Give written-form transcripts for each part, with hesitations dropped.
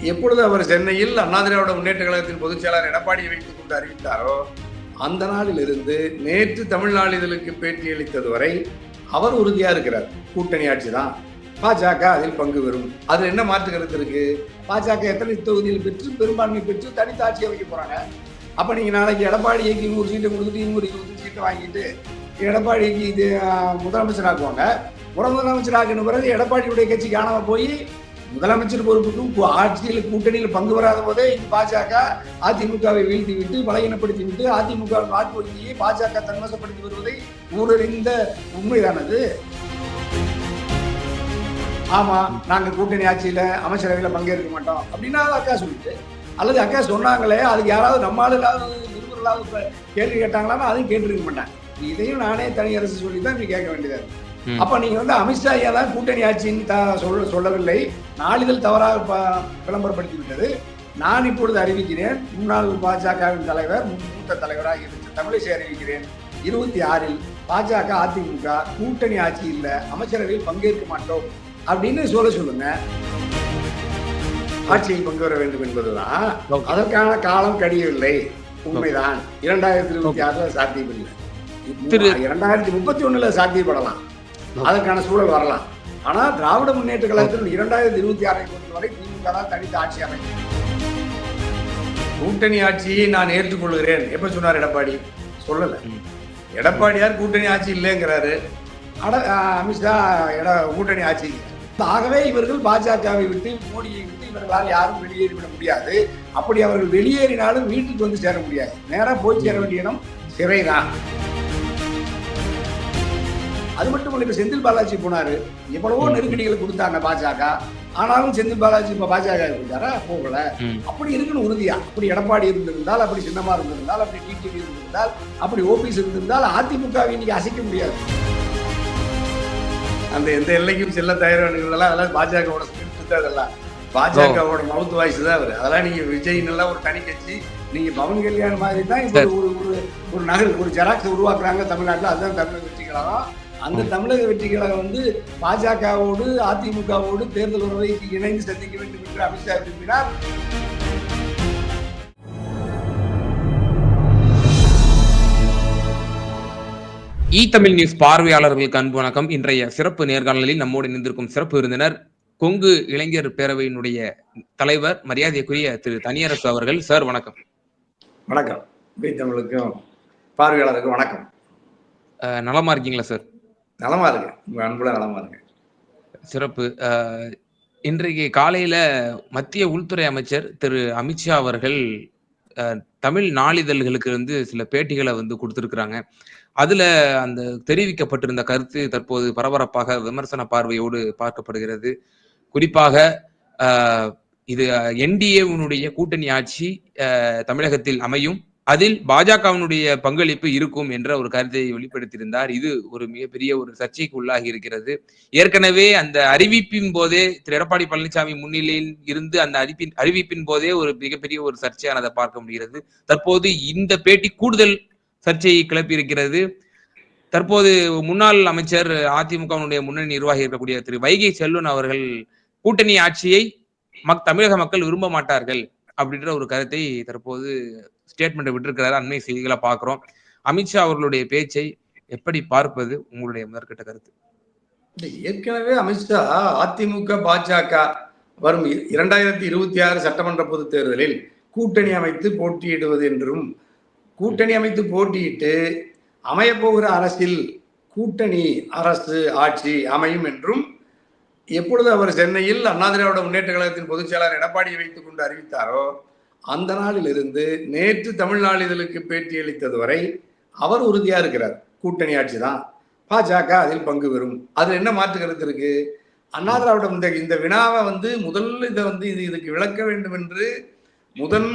எப்பொழுது அவர் சென்னையில் அண்ணா திராவிட முன்னேற்ற கழகத்தின் பொதுச் செயலாளர் எடப்பாடியை வைத்துக் கொண்டு அறிவித்தாரோ அந்த நாளிலிருந்து நேற்று தமிழ் நாளிதழுக்கு பேட்டியளித்தது வரை அவர் உறுதியா இருக்கிறார். கூட்டணி ஆட்சி தான், பாஜக அதில் பங்கு பெறும். அதுல என்ன மாற்று கருத்து இருக்கு? பாஜக எத்தனை தொகுதியில் பெற்று பெரும்பான்மை பெற்று தனித்து ஆட்சியை வைக்க போறாங்க. அப்ப நீங்க நாளைக்கு எடப்பாடிக்கு 100 சீட்டை கொடுத்துட்டு 220 சீட்டை வாங்கிட்டு எடப்பாடிக்கு இது முதலமைச்சர் ஆக்குவாங்க. முதலமைச்சர் ஆக்கின பிறகு எடப்பாடியுடைய கட்சி காணாம போய் முதலமைச்சர் பொறுப்புக்கும் ஆட்சியில் கூட்டணியில் பங்கு வராத போதே பாஜக அதிமுகவை வீழ்த்தி விட்டு பலகீனப்படுத்தி விட்டு அதிமுக வாக்கு வங்கியை பாஜக தன்வசப்படுத்தி வருவதை ஊரறிந்த உண்மைதானது. ஆமா, நாங்க கூட்டணி ஆட்சியில அமைச்சரவையில பங்கேற்க மாட்டோம் அப்படின்னா அக்கா சொல்லிட்டு, அல்லது அக்கா சொன்னாங்களே அதுக்கு யாராவது நம்மளாவது நிருபர்களாவது கேள்வி கேட்டாங்களான்னா அதையும் கேட்டிருக்க மாட்டாங்க. இதையும் நானே தனி அரசு சொல்லி தான் கேட்க வேண்டியதா இருக்கு. அப்ப நீங்க அமித்ஷா ஐயா தான் கூட்டணி ஆட்சின்னு சொல்லவில்லை, நாளிதழ் தவறாக விளம்பரப்படுத்தி விட்டது. நான் இப்பொழுது அறிவிக்கிறேன், முன்னாள் பாஜகவின் தலைவர் மூத்த தலைவராக இருந்த தமிழிசை அறிவிக்கிறேன், 26 பாஜக அதிமுக கூட்டணி ஆட்சி இல்ல, அமைச்சரவையில் பங்கேற்க மாட்டோம் அப்படின்னு சொல்லுங்க. ஆட்சியில் பங்கு பெற வேண்டும் என்பதுதான். அதற்கான காலம் கடியவில்லை, உண்மைதான். 2026 சாத்தியமில்லை, 2031 சாத்தியப்படலாம், அதற்கான சூழல் வரலாம். ஆனா திராவிட முன்னேற்ற கழகத்தில் 2026 பொறுத்தவரை திமுக தான் தனித்து ஆட்சி அமைக்கும். கூட்டணி ஆட்சியை நான் ஏற்றுக்கொள்கிறேன் எப்ப சொன்னார் எடப்பாடி? சொல்லல. எடப்பாடியார் கூட்டணி ஆட்சி இல்லைங்கிறாரு, அமித்ஷா கூட்டணி ஆட்சி. ஆகவே இவர்கள் பாஜகவை விட்டு மோடியை விட்டு இவர்களால் யாரும் வெளியேறிவிட முடியாது. அப்படி அவர்கள் வெளியேறினாலும் வீட்டுக்கு வந்து சேர முடியாது, நேரா போய் சேர வேண்டிய இடம் சிறைதான். அது மட்டும் இல்ல, இப்ப செந்தில் பாலாஜி போனாரு, எவ்வளவோ நெருக்கடிகளை கொடுத்தாங்க பாஜக, ஆனாலும் செந்தில் பாலாஜி இப்ப பாஜக கொடுத்தாரா? போகல. அப்படி இருக்குன்னு உறுதியா, அப்படி எடப்பாடி இருந்திருந்தால், அப்படி சின்னமா இருந்திருந்தால், அப்படி டிடிவி இருந்திருந்தால், அப்படி ஓபிஎஸ் இருந்திருந்தால் அதிமுகவை இன்னைக்கு அசைக்க முடியாது. அந்த எந்த எல்லைக்கும் செல்ல தயாரானதெல்லாம் அதெல்லாம் பாஜகவோட ஸ்கிரிப்ட் தான், அதெல்லாம் பாஜகவோட மவுத் வாய்ஸ் தான் அவரு. அதெல்லாம் நீங்க விஜய் நல்லா ஒரு தனி கட்சி, நீங்க பவன் கல்யாண் மாதிரி தான் இப்ப ஒரு நகல் ஒரு ஜெராக்ஸ் உருவாக்குறாங்க தமிழ்நாட்டில். அதுதான் தமிழக வெற்றி கழகம். அந்த தமிழக வெற்றி கழகம் பாஜகவோடு அதிமுகவோடு தேர்தல் உறவை இணைந்து சந்திக்க வேண்டும் என்று அமித்ஷா விரும்பினார். தமிழ் நியூஸ் பார்வையாளர்களுக்கு அன்பு வணக்கம். இன்றைய சிறப்பு நேர்காணலில் நம்மோடு இணைந்திருக்கும் சிறப்பு விருந்தினர் கொங்கு இளைஞர் பேரவையினுடைய தலைவர் மரியாதைக்குரிய திரு தனியரசு அவர்கள். சார் வணக்கம். வணக்கம். தமிழுக்கும் பார்வையாளருக்கும் வணக்கம். நலமா இருக்கீங்களா சார்? நலமா இருக்கு, உங்க அன்புல நலமா இருக்கு. சிறப்பு. இன்றைக்கு காலையில மத்திய உள்துறை அமைச்சர் திரு அமித்ஷா அவர்கள் தமிழ் நாளிதழ்களுக்கு சில பேட்டிகளை கொடுத்திருக்கிறாங்க. அதுல அந்த தெரிவிக்கப்பட்டிருந்த கருத்து தற்போது பரபரப்பாக விமர்சன பார்வையோடு பார்க்கப்படுகிறது. குறிப்பாக இது என்டிஏவினுடைய கூட்டணி ஆட்சி தமிழகத்தில் அமையும், அதில் பாஜகவினுடைய பங்களிப்பு இருக்கும் என்ற ஒரு கருத்தை வெளிப்படுத்தியிருந்தார். இது ஒரு மிகப்பெரிய ஒரு சர்ச்சைக்கு உள்ளாகி இருக்கிறது. ஏற்கனவே அந்த அறிவிப்பின் போதே திரு எடப்பாடி பழனிசாமி முன்னிலையில் இருந்து அந்த அறிவிப்பின் போதே ஒரு மிகப்பெரிய ஒரு சர்ச்சையானதை பார்க்க முடிகிறது. தற்போது இந்த பேட்டி கூடுதல் சர்ச்சையை கிளப்பி இருக்கிறது. தற்போது முன்னாள் அமைச்சர் அதிமுகவினுடைய முன்னணி நிர்வாகி இருக்கக்கூடிய திரு வைகை செல்வன் அவர்கள் கூட்டணி ஆட்சியை தமிழக மக்கள் விரும்ப மாட்டார்கள் அப்படின்ற ஒரு கருத்தை தற்போது ஸ்டேட்மெண்ட் விட்டிருக்கிறாரு. அண்மை செய்திகளை பார்க்கிறோம். அமித்ஷா அவர்களுடைய பேச்சை எப்படி பார்ப்பது, உங்களுடைய முதற்கட்ட கருத்து? ஏற்கனவே அமித்ஷா அதிமுக பாஜக வரும் 2026 சட்டமன்ற பொதுத் தேர்தலில் கூட்டணி அமைத்து போட்டியிடுவது என்றும், கூட்டணி அமைத்து போட்டியிட்டு அமையப்போகிற அரசில் கூட்டணி அரசு ஆட்சி அமையும் என்றும் எப்பொழுது அவர் சென்னையில் அண்ணா திராவிட முன்னேற்ற கழகத்தின் பொதுச் செயலாளர் எடப்பாடியை வைத்துக் கொண்டு அறிவித்தாரோ அந்த நாளிலிருந்து நேற்று தமிழ் நாளிதழுக்கு பேட்டியளித்தது வரை அவர் உறுதியா இருக்கிறார். கூட்டணி ஆட்சி தான், பாஜக அதில் பங்கு பெறும். அதுல என்ன மாற்று கருத்து இருக்கு? அண்ணா திராவிட இந்த வினாவை முதல்ல இதுக்கு விளக்க வேண்டும் என்று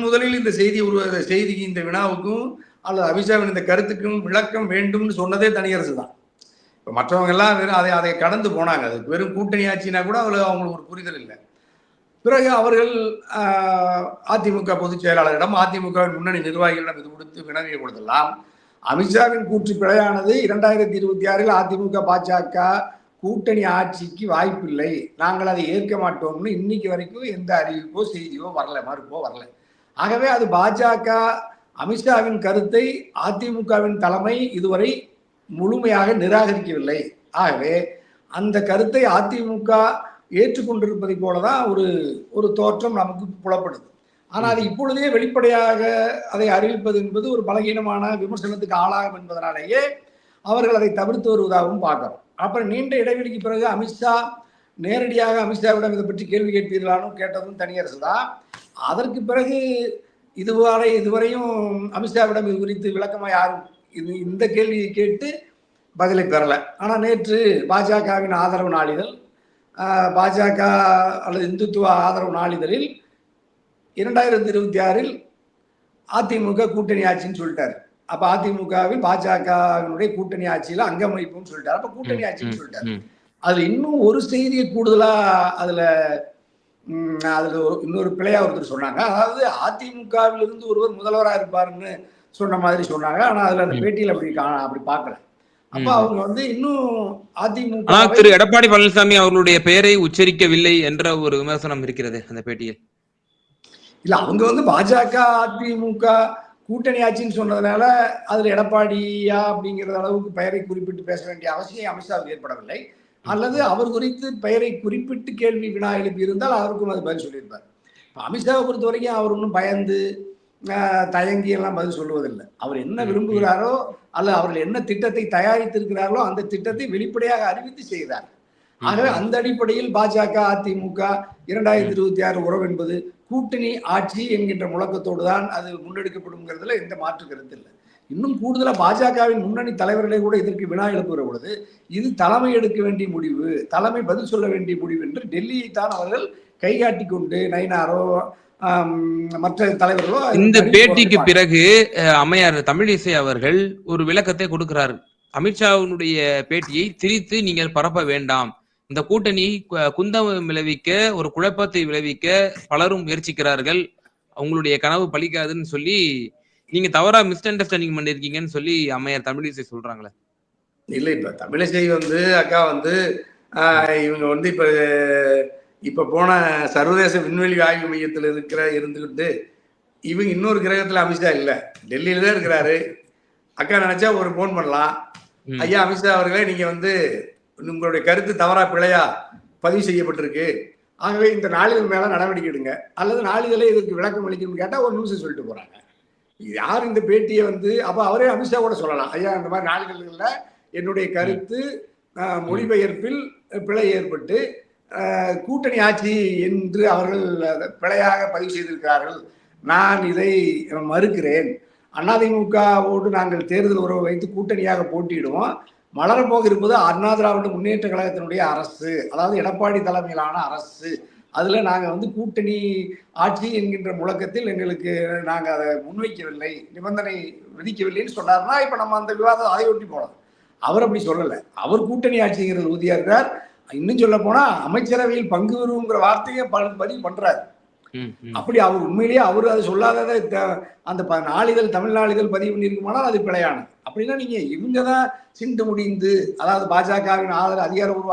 முதலில் இந்த செய்திக்கு இந்த வினாவுக்கும் அல்லது அமித்ஷாவின் இந்த கருத்துக்கும் விளக்கம் வேண்டும்னு சொன்னதே தனியரசு தான். இப்போ மற்றவங்க எல்லாம் வெறும் அதை கடந்து போனாங்க. அதுக்கு வெறும் கூட்டணி ஆட்சினா கூட அவங்களுக்கு ஒரு புரிதல் இல்லை. பிறகு அவர்கள் அதிமுக பொதுச் செயலாளரிடம், அதிமுகவின் முன்னணி நிர்வாகிகளிடம் இது கொடுத்து வினவிய பொழுதெல்லாம் அமித்ஷாவின் கூற்று பிழையானது. 2026 அதிமுக பாஜக கூட்டணி ஆட்சிக்கு வாய்ப்பில்லை, நாங்கள் அதை ஏற்க மாட்டோம்னு இன்னைக்கு வரைக்கும் எந்த அறிவிப்போ செய்தியோ வரல, மறுப்போ வரல. ஆகவே அது பாஜக அமித்ஷாவின் கருத்தை அதிமுகவின் தலைமை இதுவரை முழுமையாக நிராகரிக்கவில்லை. ஆகவே அந்த கருத்தை அதிமுக ஏற்றுக்கொண்டிருப்பதை போலதான் ஒரு தோற்றம் நமக்கு புலப்படுது. ஆனால் அது இப்பொழுதே வெளிப்படையாக அதை அறிவிப்பது என்பது ஒரு பலகீனமான விமர்சனத்துக்கு ஆளாகும் என்பதனாலேயே அவர்கள் அதை தவிர்த்து வருவதாகவும் பார்க்கிறோம். அப்புறம் நீண்ட இடைவெளிக்கு பிறகு அமித்ஷா நேரடியாக அமித்ஷாவிடம் இதை பற்றி கேள்வி கேட்பீர்களான்னு கேட்டதும் தனியரசு தான். அதற்கு பிறகு இதுவரையும் அமித்ஷாவிடம் இது குறித்து விளக்கமாக யாரும் இந்த கேள்வியை கேட்டு பதிலை பெறலை. ஆனால் நேற்று பாஜகவின் ஆதரவு நாளிதழ், பாஜக அல்லது இந்துத்துவ ஆதரவு நாளிதழில் 2026 அதிமுக கூட்டணி ஆட்சின்னு சொல்லிட்டாரு. அப்ப அதிமுகவில் பாஜகவினுடைய கூட்டணி ஆட்சியில அங்கம் வகிப்புன்னு சொல்லிட்டாரு. அப்ப கூட்டணி ஆட்சின்னு சொல்லிட்டாரு. அதுல இன்னும் ஒரு செய்தியை கூடுதலா அதுல இன்னொரு பிள்ளையா ஒருத்தர் சொன்னாங்க. அதாவது அதிமுகவில் இருந்து ஒருவர் முதல்வராக இருப்பாருன்னு சொன்ன மாதிரி சொன்னாங்க. ஆனா அதுல அந்த பேட்டியில் அப்படி பார்க்கல. அப்ப அவங்க வந்து இன்னும் அதிமுக திரு எடப்பாடி பழனிசாமி அவர்களுடைய பெயரை உச்சரிக்கவில்லை என்ற ஒரு விமர்சனம் இருக்கிறது அந்த பேட்டியில். இல்ல, அவங்க வந்து பாஜக அதிமுக கூட்டணி ஆட்சின்னு சொன்னதுனால அதுல எடப்பாடியா அப்படிங்கிற அளவுக்கு பெயரை குறிப்பிட்டு பேச வேண்டிய அவசியம் அமித்ஷாவுக்கு ஏற்படவில்லை. அல்லது அவர் குறித்து பெயரை குறிப்பிட்டு கேள்வி வினா எழுப்பி இருந்தால் அவருக்கும் அது பதில் சொல்லியிருப்பார். அமித்ஷாவை பொறுத்த வரைக்கும் அவர் ஒன்றும் பயந்து தயங்கி எல்லாம் பதில் சொல்லுவதில்லை. அவர் என்ன விரும்புகிறாரோ அல்லது அவர்கள் என்ன திட்டத்தை தயாரித்திருக்கிறார்களோ அந்த திட்டத்தை வெளிப்படையாக அறிவித்து செய்கிறார். ஆகவே அந்த அடிப்படையில் பாஜக அதிமுக 2026 உறவு என்பது கூட்டணி ஆட்சி என்கின்ற முழக்கத்தோடு தான் அது முன்னெடுக்கப்படும்ங்கிறதுல எந்த மாற்று கருத்து இல்லை. இன்னும் கூடுதலாக பாஜகவின் முன்னணி தலைவர்களே கூட இதற்கு வினா எழுப்புகிற பொழுது இது தலைமை எடுக்க வேண்டிய முடிவு, தலைமை பதில் சொல்ல வேண்டிய முடிவு என்று டெல்லியை தான் அவர்கள் கைகாட்டி கொண்டு நயினாரோ மற்ற தலைவர்களோ. இந்த பேட்டிக்கு பிறகு அம்மையார் தமிழிசை அவர்கள் ஒரு விளக்கத்தை கொடுக்கிறார். அமித்ஷாவினுடைய பேட்டியை திரித்து நீங்கள் பரப்ப வேண்டாம், இந்த கூட்டணி குந்தம் விளைவிக்க, ஒரு குழப்பத்தை விளைவிக்க பலரும் முயற்சிக்கிறார்கள், அவங்களுடைய கனவு பலிக்காதுன்னு சொல்லி நீங்க தவறா மிஸ் அண்டர்ஸ்டாண்டிங் பண்ணிருக்கீங்கன்னு சொல்லி அம்மையார் தமிழிசை சொல்றாங்களே. இல்ல, இப்ப தமிழிசை வந்து அக்கா வந்து இவங்க வந்து இப்ப போன சர்வதேச விண்வெளி ஆய்வு மையத்தில் இருந்துகிட்டு இவங்க இன்னொரு கிரகத்துல அமித்ஷா இல்ல, டெல்லியில தான் இருக்கிறாரு. அக்கா நினைச்சா ஒரு போன் பண்ணலாம், ஐயா அமித்ஷா அவர்களே நீங்க வந்து உங்களுடைய கருத்து தவறா பிழையா பதிவு செய்யப்பட்டிருக்கு, ஆகவே இந்த நாளிதழ் மேல நடவடிக்கை எடுங்க, அல்லது நாளிதழே இதற்கு விளக்கம் அளிக்கணும்னு கேட்டா ஒரு நிமிஷம் சொல்லிட்டு போறாங்க. யார் இந்த பேட்டியை வந்து அப்ப அவரே அமித்ஷா கூட சொல்லலாம், ஐயா இந்த மாதிரி நாளிதழ்கள்ல என்னுடைய கருத்து மொழிபெயர்ப்பில் பிழை ஏற்பட்டு கூட்டணி ஆட்சி என்று அவர்கள் பிழையாக பதிவு செய்திருக்கிறார்கள், நான் இதை மறுக்கிறேன், அதிமுகவோடு நாங்கள் தேர்தல் உறவு வைத்து கூட்டணியாக போட்டியிடுவோம், மலரப்போக இருப்பது அண்ணா திராவிட முன்னேற்ற கழகத்தினுடைய அரசு, அதாவது எடப்பாடி தலைமையிலான அரசு, அதுல நாங்க வந்து கூட்டணி ஆட்சி என்கின்ற முழக்கத்தில் எங்களுக்கு நாங்க அதை முன்வைக்கவில்லை, நிபந்தனை விதிக்கவில்லைன்னு சொன்னார்னா இப்ப நம்ம அந்த விவாதம் அதை ஒட்டி போலாம். அவர் அப்படி சொல்லலை, அவர் கூட்டணி ஆட்சிங்கிறது உறுதியா இருக்கார். இன்னும் சொல்ல போனா அமைச்சரவையில் பங்கு பெறுங்கிற வார்த்தையை பதிவு பண்றாரு. அப்படி அவர் உண்மையிலேயே அவரு அது சொல்லாததை அந்த நாளிதழ் தமிழ் நாளிதழ் பதிவு பண்ணியிருக்குமானால் அது பிழையானது. அப்படின்னா நீங்க இவங்கதான் சிண்டு முடிந்து, அதாவது பாஜகவின் அதிகாரப்பூர்வ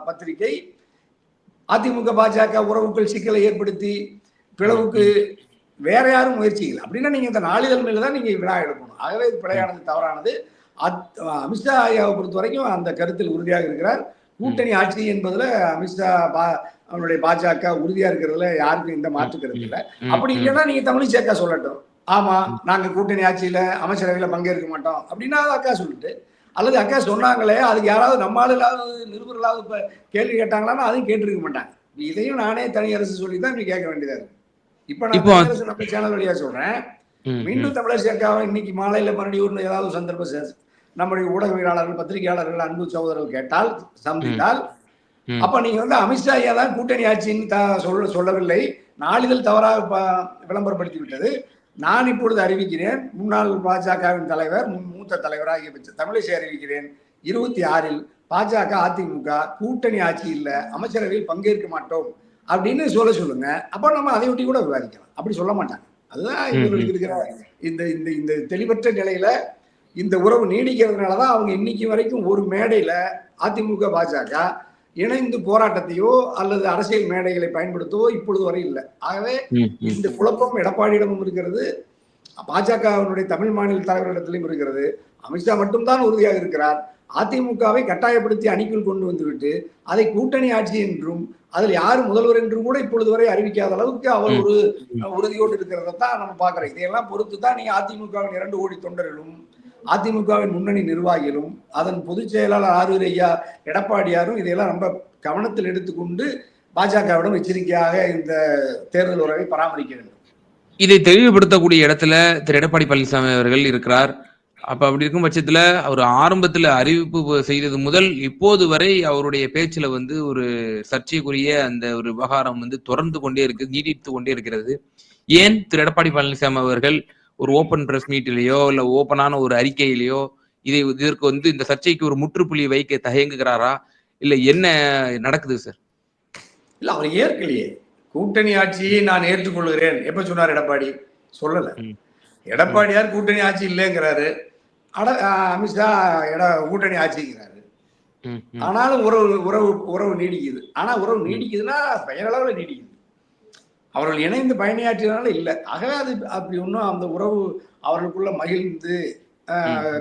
பத்திரிகை அதிமுக பாஜக உறவுக்குள் சிக்கலை ஏற்படுத்தி பிளவுக்கு வேற யாரும் முயற்சிகள், அப்படின்னா நீங்க இந்த நாளிதழ் மேலதான் நீங்க வினா எடுக்கணும். ஆகவே இது பிழையானது, தவறானது. அமித்ஷா ஐயாவை பொறுத்த வரைக்கும் அந்த கருத்தில் உறுதியாக இருக்கிறார். கூட்டணி ஆட்சி என்பதுல அமித்ஷா அவனுடைய பாஜக உறுதியா இருக்கிறதுல யாருக்கும் இந்த மாற்று கருத்து இல்லை. அப்படி இல்லைன்னா நீங்க தமிழிசை சொல்லட்டும், ஆமா நாங்க கூட்டணி ஆட்சியில அமைச்சரவையில பங்கேற்க மாட்டோம் அப்படின்னா அக்கா சொல்லிட்டு, அல்லது அக்கா சொன்னாங்களே அதுக்கு யாராவது நம்மளாவது நிருபர்களாவது இப்ப கேள்வி கேட்டாங்களான்னா அதையும் கேட்டிருக்க மாட்டாங்க. இதையும் நானே தனியரசு சொல்லிதான் இப்படி கேட்க வேண்டியதா இருக்கு. இப்ப நான் தனியரசு நம்ம சேனல் வழியா சொல்றேன், மீண்டும் தமிழரசி அக்காவை இன்னைக்கு மாலையில மறுபடியும் ஏதாவது சந்தர்ப்பம் நம்முடைய ஊடகவியலாளர்கள் பத்திரிகையாளர்கள் அன்பு சகோதரர்கள் கேட்டால் சந்தித்தால், அப்ப நீங்க வந்து அமித்ஷா ஐயா தான் கூட்டணி ஆட்சின்னு சொல்லவில்லை, நாளிதழ் தவறாக விளம்பரப்படுத்தி விட்டது, நான் இப்பொழுது அறிவிக்கிறேன், முன்னாள் பாஜகவின் தலைவர் மூத்த தலைவராகிய தமிழிசை அறிவிக்கிறேன், 26 பாஜக அதிமுக கூட்டணி ஆட்சி இல்ல, அமைச்சரவையில் பங்கேற்க மாட்டோம் அப்படின்னு சொல்லுங்க. அப்ப நம்ம அதை ஒட்டி கூட விவாதிக்கலாம். அப்படி சொல்ல மாட்டாங்க. அதுதான் இவர்களுக்கு இருக்கிற இந்த இந்த தெளிவற்ற நிலையில இந்த உறவு நீடிக்கிறதுனாலதான் அவங்க இன்னைக்கு வரைக்கும் ஒரு மேடையில அதிமுக பாஜக இணைந்து போராட்டத்தையோ அல்லது அரசியல் மேடைகளை பயன்படுத்தவோ இப்பொழுது வரை இல்லை. ஆகவே இந்த குழப்பம் எடப்பாடியிடமும் இருக்கிறது, பாஜகவினுடைய தமிழ் மாநில தலைவர்களிடத்திலும் இருக்கிறது. அமித்ஷா மட்டும்தான் உறுதியாக இருக்கிறார். அதிமுகவை கட்டாயப்படுத்தி அணிக்குள் கொண்டு வந்துவிட்டு அதை கூட்டணி ஆட்சி என்றும் அதில் யார் முதல்வர் என்றும் கூட இப்பொழுது வரை அறிவிக்காத அளவுக்கு அவர் ஒரு உறுதியோடு இருக்கிறதான் நம்ம பார்க்கிறோம். இதையெல்லாம் பொறுத்து தான் நீங்க அதிமுகவின் 2 கோடி தொண்டர்களும் அதிமுகவின் முன்னணி நிர்வாகிகளும் அதன் பொதுச் செயலாளர் ஆரூர் ஐயா எடப்பாடியாரும் இதையெல்லாம் ரொம்ப கவனத்தில் எடுத்துக்கொண்டு பாஜகவிடம் எச்சரிக்கையாக இந்த தேர்தல் உறவை பராமரிக்க வேண்டும். இதை தெளிவுபடுத்தக்கூடிய இடத்துல திரு எடப்பாடி பழனிசாமி அவர்கள் இருக்கிறார். அப்ப அப்படி இருக்கும் பட்சத்துல அவர் ஆரம்பத்துல அறிவிப்பு செய்தது முதல் இப்போது வரை அவருடைய பேச்சுல வந்து ஒரு சர்ச்சைக்குரிய அந்த ஒரு விவகாரம் வந்து தொடர்ந்து கொண்டே இருக்கு, நீடித்து கொண்டே இருக்கிறது. ஏன் திரு எடப்பாடி பழனிசாமி அவர்கள் ஒரு ஓபன் பிரஸ் மீட்லயோ இல்ல ஓபனான ஒரு அறிக்கையிலயோ இதற்கு வந்து இந்த சர்ச்சைக்கு ஒரு முற்றுப்புள்ளி வைக்க தயங்குகிறாரா, இல்ல என்ன நடக்குது சார்? இல்ல, அவர் ஏற்கலையே. கூட்டணி ஆட்சியை நான் ஏற்றுக்கொள்கிறேன் எப்ப சொன்னார் எடப்பாடி? சொல்லல. எடப்பாடியார் கூட்டணி ஆட்சி இல்லைங்கிறாரு, அமித்ஷா கூட்டணி ஆட்சிங்கிறாரு. ஆனாலும் உறவு உறவு உறவு நீடிக்குது. ஆனா உறவு நீடிக்குதுன்னா பெயரளவில் நீடிக்குது, அவர்கள் இணைந்து பயணியாற்றினால இல்லை. ஆகவே அது அப்படி ஒன்றும் அந்த உறவு அவர்களுக்குள்ள மகிழ்ந்து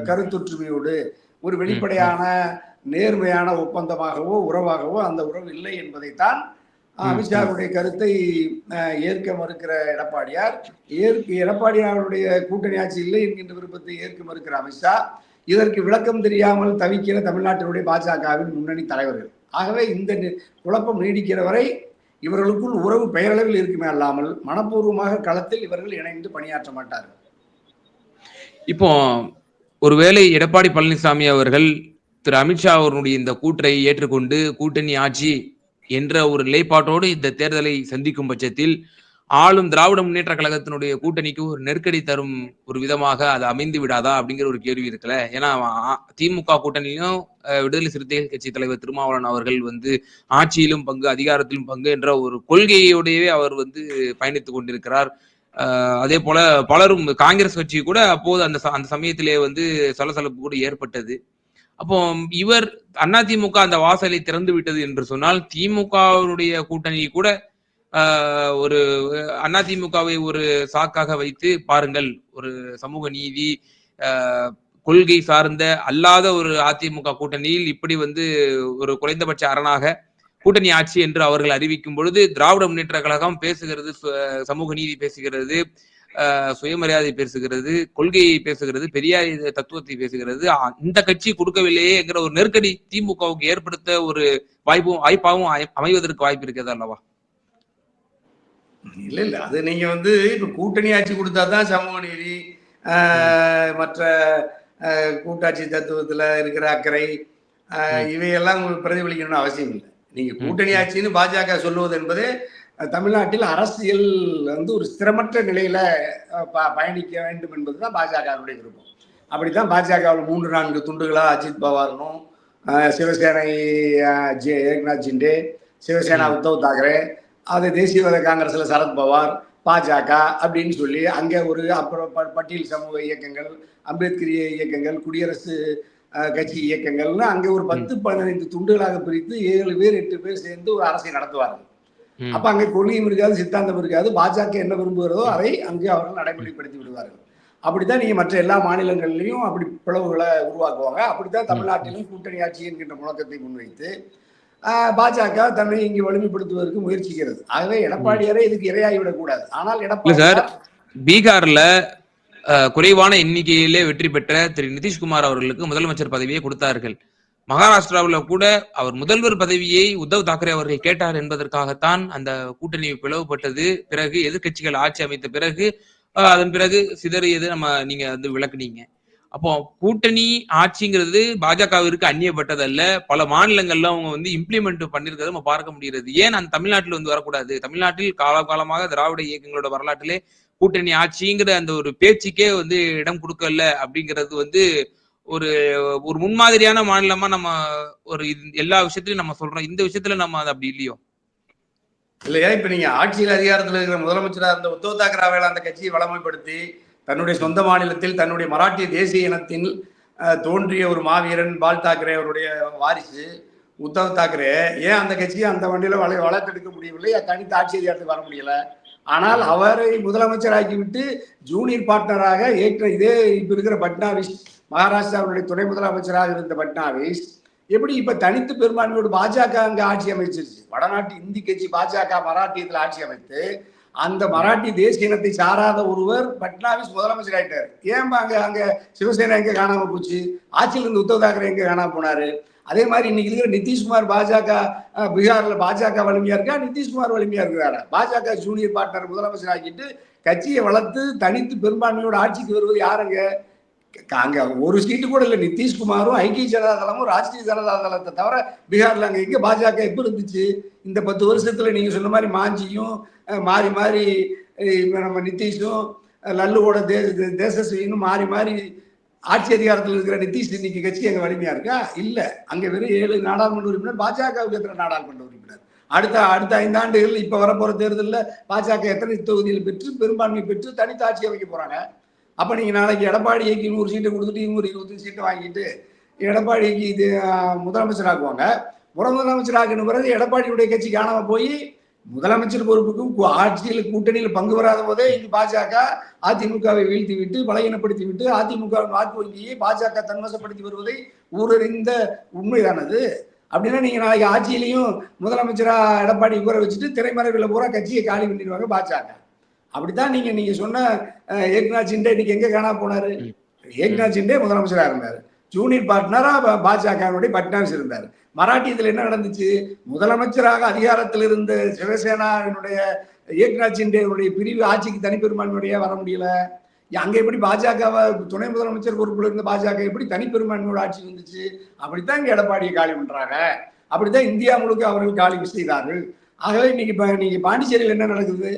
கருத்தொற்றுமையோடு ஒரு வெளிப்படையான நேர்மையான ஒப்பந்தமாகவோ உறவாகவோ அந்த உறவு இல்லை என்பதைத்தான் அமித்ஷாவுடைய கருத்தை ஏற்க மறுக்கிற எடப்பாடியார், எடப்பாடியாருடைய கூட்டணி ஆட்சி இல்லை என்கின்ற விருப்பத்தை ஏற்க மறுக்கிற அமித்ஷா, இதற்கு விளக்கம் தெரியாமல் தவிக்கிற தமிழ்நாட்டினுடைய பாஜகவின் முன்னணி தலைவர்கள். ஆகவே இந்த குழப்பம் நீடிக்கிற வரை இவர்களுக்குள் உறவு பெயரளவில் இருக்குமே அல்லாமல் மனப்பூர்வமாக களத்தில் இவர்கள் இணைந்து பணியாற்ற மாட்டார்கள். இப்போ ஒருவேளை எடப்பாடி பழனிசாமி அவர்கள் திரு அமித்ஷா அவர்களுடைய இந்த கூற்றை ஏற்றுக்கொண்டு கூட்டணி ஆட்சி என்ற ஒரு நிலைப்பாட்டோடு இந்த தேர்தலை சந்திக்கும் பட்சத்தில் ஆளும் திராவிட முன்னேற்ற கழகத்தினுடைய கூட்டணிக்கு ஒரு நெருக்கடி தரும் ஒரு விதமாக அது அமைந்து விடாதா அப்படிங்கிற ஒரு கேள்வி இருக்குல்ல. ஏன்னா திமுக கூட்டணியிலும் விடுதலை சிறுத்தைகள் கட்சி தலைவர் திருமாவளவன் அவர்கள் வந்து ஆட்சியிலும் பங்கு அதிகாரத்திலும் பங்கு என்ற ஒரு கொள்கையோடையே அவர் வந்து பயணித்துக் கொண்டிருக்கிறார். அதே போல பலரும் காங்கிரஸ் கட்சி கூட அப்போது அந்த சமயத்திலே வந்து சலசலப்பு கூட ஏற்பட்டது. அப்போ இவர் அதிமுக அந்த வாசலை திறந்து விட்டது என்று சொன்னால் திமுகவுடைய கூட்டணி கூட ஒரு அதிமுகவை ஒரு சாக்காக வைத்து பாருங்கள், ஒரு சமூக நீதி கொள்கை சார்ந்த அல்லாத ஒரு அதிமுக கூட்டணியில் இப்படி வந்து ஒரு குறைந்தபட்ச அரணாக கூட்டணி ஆட்சி என்று அவர்கள் அறிவிக்கும் பொழுது திராவிட முன்னேற்ற கழகம் பேசுகிறது, சமூக நீதி பேசுகிறது, சுயமரியாதை பேசுகிறது, கொள்கையை பேசுகிறது, பெரியார் தத்துவத்தை பேசுகிறது, இந்த கட்சி கொடுக்கவில்லையே என்கிற ஒரு நெருக்கடி திமுகவுக்கு ஏற்படுத்த ஒரு வாய்ப்பாகவும் அமைவதற்கு வாய்ப்பு இருக்கிறது அல்லவா? இல்ல இல்ல, அது நீங்க வந்து இப்ப கூட்டணி ஆட்சி கொடுத்தாதான் சமூக நீதி மற்ற கூட்டாட்சி தத்துவத்துல இருக்கிற அக்கறை இவையெல்லாம் பிரதிபலிக்கணும்னு அவசியம் இல்லை. நீங்க கூட்டணி ஆட்சின்னு பாஜக சொல்லுவது என்பது தமிழ்நாட்டில் அரசியல் வந்து ஒரு ஸ்திரமற்ற நிலையில பயணிக்க வேண்டும் என்பதுதான் பாஜகவுடைய விருப்பம். அப்படித்தான் பாஜகவில் 3-4 துண்டுகளா அஜித் பவார்னும் சிவசேனை ஏக்நாத் ஜிண்டே, சிவசேனா உத்தவ் தாக்கரே, அது தேசியவாத காங்கிரஸ்ல சரத்பவார், பாஜக அப்படின்னு சொல்லி அங்கே ஒரு அப்புறம் பட்டியல் சமூக இயக்கங்கள், அம்பேத்கரிய இயக்கங்கள், குடியரசு கட்சி இயக்கங்கள்னு அங்கே ஒரு 10-15 துண்டுகளாக பிரித்து 7 பேர் 8 பேர் சேர்ந்து ஒரு அரசை நடத்துவார்கள். அப்ப அங்கே கொள்கையும் இருக்காது, சித்தாந்தம் இருக்காது. பாஜக என்ன விரும்புகிறதோ அதை அங்கே அவர்கள் நடைமுறைப்படுத்தி விடுவார்கள். அப்படித்தான் நீங்க மற்ற எல்லா மாநிலங்களிலையும் அப்படி பிளவுகளை உருவாக்குவாங்க. அப்படித்தான் தமிழ்நாட்டிலும் கூட்டணி ஆட்சி என்கின்ற முழக்கத்தை முன்வைத்து பாஜக தன்னை இங்கு வலிமைப்படுத்துவதற்கு முயற்சிக்கிறது. ஆகவே எடப்பாடியாரை இதுக்கு இரையாகிவிடக் கூடாது. ஆனால் எடப்பாடி பீகார்ல குறைவான எண்ணிக்கையிலே வெற்றி பெற்ற திரு நிதிஷ்குமார் அவர்களுக்கு முதலமைச்சர் பதவியை கொடுத்தார்கள். மகாராஷ்டிராவில் கூட அவர் முதல்வர் பதவியை உத்தவ் தாக்கரே அவர்கள் கேட்டார் என்பதற்காகத்தான் அந்த கூட்டணி பிளவுபட்டது. பிறகு எதிர்கட்சிகள் ஆட்சி அமைத்த பிறகு அதன் பிறகு சிதறியது நீங்க வந்து விளக்குனீங்க. அப்போ கூட்டணி ஆட்சிங்கிறது பாஜகவிற்கு அந்நியப்பட்டதல்ல, பல மாநிலங்கள்ல அவங்க வந்து இம்ப்ளிமெண்ட் பண்ணிருக்கிறத நம்ம பார்க்க முடிகிறது. ஏன் அந்த தமிழ்நாட்டில் வந்து வரக்கூடாது? தமிழ்நாட்டில் காலகாலமாக திராவிட இயக்கங்களோட வரலாற்றிலே கூட்டணி ஆட்சிங்கிற அந்த ஒரு பேச்சுக்கே வந்து இடம் கொடுக்கல அப்படிங்கிறது வந்து ஒரு ஒரு முன்மாதிரியான மாநிலமா நம்ம ஒரு எல்லா விஷயத்திலையும் நம்ம சொல்றோம். இந்த விஷயத்துல நம்ம அது அப்படி இல்லையோ? இல்லையா? இப்ப நீங்க ஆட்சியில் அதிகாரத்தில் இருக்கிற முதலமைச்சராக இருந்த உத்தவ் தாக்கரேவால் அந்த கட்சியை வளமைப்படுத்தி தன்னுடைய சொந்த மாநிலத்தில் தன்னுடைய மராட்டிய தேசிய இனத்தில் தோன்றிய ஒரு மாவீரன் பால் தாக்கரே அவருடைய வாரிசு உத்தவ் தாக்கரே ஏன் அந்த கட்சியை அந்த வண்டியில வளர்த்தெடுக்க முடியவில்லை, தனித்து ஆட்சி அதிகாரத்துக்கு வர முடியல. ஆனால் அவரை முதலமைச்சராக்கி விட்டு ஜூனியர் பார்ட்னராக இதே இப்ப இருக்கிற பட்னாவிஸ், மகாராஷ்டிராவுடைய துணை முதலமைச்சராக இருந்த பட்னாவிஸ் எப்படி இப்ப தனித்து பெரும்பான்மையோடு பாஜக அங்க ஆட்சி அமைச்சிருச்சு. வடநாட்டு இந்தி கட்சி பாஜக மராட்டியத்தில் ஆட்சி அமைத்து அந்த மராட்டி தேசிய இனத்தை சாராத ஒருவர் பட்னாவிஸ் முதலமைச்சர் ஆயிட்டார். ஏன் அங்க சிவசேனா எங்க காணாம போச்சு, ஆட்சியில் இருந்து உத்தவ் தாக்கரே எங்க காணாம போனாரு. அதே மாதிரி இன்னைக்கு இருக்கிற நிதிஷ்குமார் பாஜக பீகார்ல பாஜக வலிமையா இருக்கா, நிதிஷ்குமார் வலிமையா இருக்கிறாரா? பாஜக ஜூனியர் பார்ட்னர் முதலமைச்சர் ஆக்கிட்டு கட்சியை வளர்த்து தனித்து பெரும்பான்மையோட ஆட்சிக்கு வருவது யாருங்க? அங்க ஒரு சீட்டு கூட இல்லை. நிதிஷ்குமாரும் ஐக்கிய ஜனதா தளமும் ராஷ்டிரிய ஜனதா தளத்தை தவிர பீகார்ல அங்க எங்க பாஜக எப்ப இருந்துச்சு? இந்த 10 வருஷத்துல நீங்க சொன்ன மாதிரி மாஞ்சியும் மாறி மாறி நம்ம நிதிஷும் லல்லுவோட தேசஸ்வியும் மாறி மாறி ஆட்சி அதிகாரத்தில் இருக்கிற நிதிஷ் இன்னைக்கு கட்சி அங்க வலிமையா இருக்கா? இல்ல. அங்க வெறும் 7 நாடாளுமன்ற உறுப்பினர். பாஜகவுக்கு எத்தனை நாடாளுமன்ற உறுப்பினர்? அடுத்த 5 ஆண்டுகள் இப்ப வரப்போற தேர்தலில் பாஜக எத்தனை தொகுதியில் பெற்று பெரும்பான்மை பெற்று தனித்து ஆட்சி அமைக்க போறாங்க? அப்ப நீங்க நாளைக்கு எடப்பாடிக்கு 100 சீட்டை கொடுத்துட்டு இவங்க 25 சீட்டை வாங்கிட்டு எடப்பாடிக்கு இது முதலமைச்சர் ஆக்குவாங்க. முதலமைச்சர் ஆக்கின பிறகு எடப்பாடியுடைய கட்சி காணாம போய் முதலமைச்சர் பொறுப்புக்கும் ஆட்சியில் கூட்டணியில் பங்கு வராத போதே இங்கு பாஜக அதிமுகவை வீழ்த்தி விட்டு பலகீனப்படுத்தி விட்டு அதிமுக வாக்கு வங்கியை பாஜக தன்வசப்படுத்தி வருவதை ஊரறிந்த உண்மைதானது. அப்படின்னா நீங்க நாளைக்கு ஆட்சியிலையும் முதலமைச்சரா எடப்பாடி உட்கார வச்சுட்டு திரைமறைவில் பூரா கட்சியை காலி பண்ணிடுவாங்க பாஜக. அப்படித்தான் நீங்க சொன்ன ஏக்நாத் சிண்டே இன்னைக்கு எங்க காணா போனாரு? ஏக்நாத் சிண்டே முதலமைச்சரா இருந்தாரு, ஜூனியர் பார்ட்னரா பாஜகவுடைய பட்னாவிஸ் இருந்தாரு. மராட்டியத்தில் என்ன நடந்துச்சு? முதலமைச்சராக அதிகாரத்தில் இருந்த சிவசேனாவினுடைய ஏக்நாத் சிண்டேவுடைய பிரிவு ஆட்சிக்கு தனிப்பெரும்பான்மையுடைய வர முடியல. அங்க எப்படி பாஜக துணை முதலமைச்சர் பொறுப்புல இருந்த பாஜக எப்படி தனிப்பெரும்பான்மையோட ஆட்சி வந்துச்சு? அப்படித்தான் இங்க எடப்பாடியை காலி பண்றாங்க. அப்படித்தான் இந்தியா முழுக்க அவர்கள் காலி செய்தார்கள். ஆகவே நீங்க பாண்டிச்சேரியில் என்ன நடக்குது?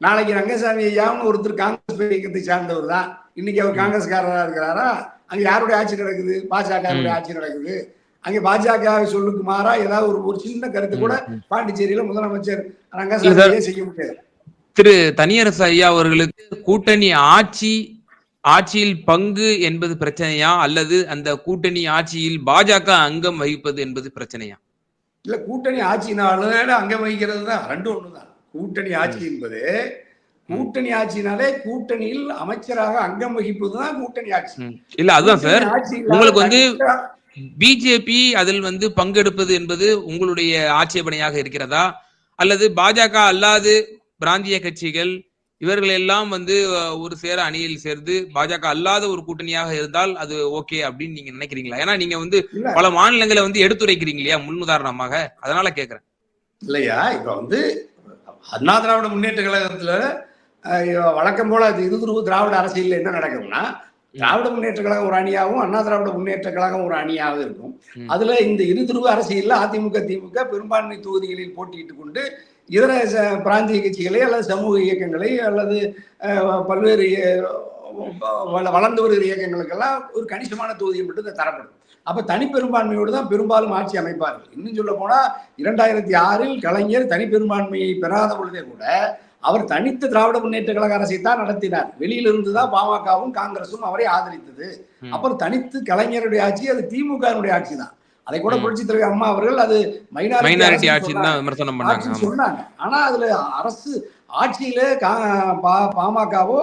நாளைக்கு ரங்கசாமி ஐயாவும் ஒருத்தர் காங்கிரஸ் இயக்கத்தை சார்ந்தவர் தான். இன்னைக்கு அவர் காங்கிரஸ்காரராக இருக்கிறாரா? அங்க யாருடைய ஆட்சி நடக்குது? பாஜகவுடைய ஆட்சி நடக்குது. அங்கே பாஜக சொல்லுக்கு மாறா ஏதாவது ஒரு சின்ன கருத்து கூட பாண்டிச்சேரியில முதலமைச்சர் ரங்கசாமியே செய்ய முடியாது. திரு தனியரசு ஐயா அவர்களுக்கு கூட்டணி ஆட்சியில் பங்கு என்பது பிரச்சனையா, அல்லது அந்த கூட்டணி ஆட்சியில் பாஜக அங்கம் வகிப்பது என்பது பிரச்சனையா? இல்ல, கூட்டணி ஆட்சினால அங்கம் வகிக்கிறது தான், ரெண்டும் ஒண்ணுதான். கூட்டணி ஆட்சி என்பது கூட்டணி ஆட்சினாலே கூட்டணியில் அமைச்சராக அங்கம் வகிப்பதுதான் கூட்டணி ஆட்சி. இல்ல அதுதான் சார், உங்களுக்கு பிஜேபி அதில் பங்கெடுப்பது என்பது உங்களுடைய ஆட்சேபனையாக இருக்கிறதா, அல்லது பாஜக அல்லாது பிராந்திய கட்சிகள் இவர்கள் எல்லாம் ஒரு சேர அணியில் சேர்ந்து பாஜக அல்லாத ஒரு கூட்டணியாக இருந்தால் அது ஓகே அப்படின்னு நீங்க நினைக்கிறீங்களா? ஏன்னா நீங்க பல மாநிலங்களை எடுத்துரைக்கிறீங்க இல்லையா முன்னுதாரணமாக, அதனால கேக்குறேன். இல்லையா, இப்ப அண்ணா திராவிட முன்னேற்ற கழகத்துல வழக்கம் போல அது இருதுருவு திராவிட அரசியல் என்ன நடக்கும்னா, திராவிட முன்னேற்ற கழகம் ஒரு அணியாகவும் அண்ணா திராவிட முன்னேற்ற கழகம் ஒரு அணியாக இருக்கும். அதுல இந்த இருதுருவ அரசியல்ல அதிமுக திமுக பெரும்பான்மை தொகுதிகளில் போட்டியிட்டுக் கொண்டு இதர பிராந்திய கட்சிகளை அல்லது சமூக இயக்கங்களை அல்லது பல்வேறு வளர்ந்து வருகிற இயக்கங்களுக்கெல்லாம் ஒரு கணிசமான தொகுதியை மட்டும் தரப்படும். அப்ப தனிப்பெரும்பான்மையோடு தான் பெரும்பாலும் ஆட்சி அமைப்பார்கள். இன்னும் சொல்ல போனா 2006 கலைஞர் தனிப்பெரும்பான்மையை பெறாத பொழுதே கூட அவர் தனித்த திராவிட முன்னேற்ற கழக அரசை தான் நடத்தினார். வெளியிலிருந்து தான் பாமகவும் காங்கிரசும் அவரை ஆதரித்தது. அப்புறம் தனித்து கலைஞருடைய ஆட்சி அது திமுக ஆட்சி தான். அதை கூட புரட்சித் தலைவர் அம்மா அவர்கள் அது மைனாரிட்டி ஆட்சி சொன்னாங்க. ஆனா அதுல அரசு ஆட்சியில பாமகவோ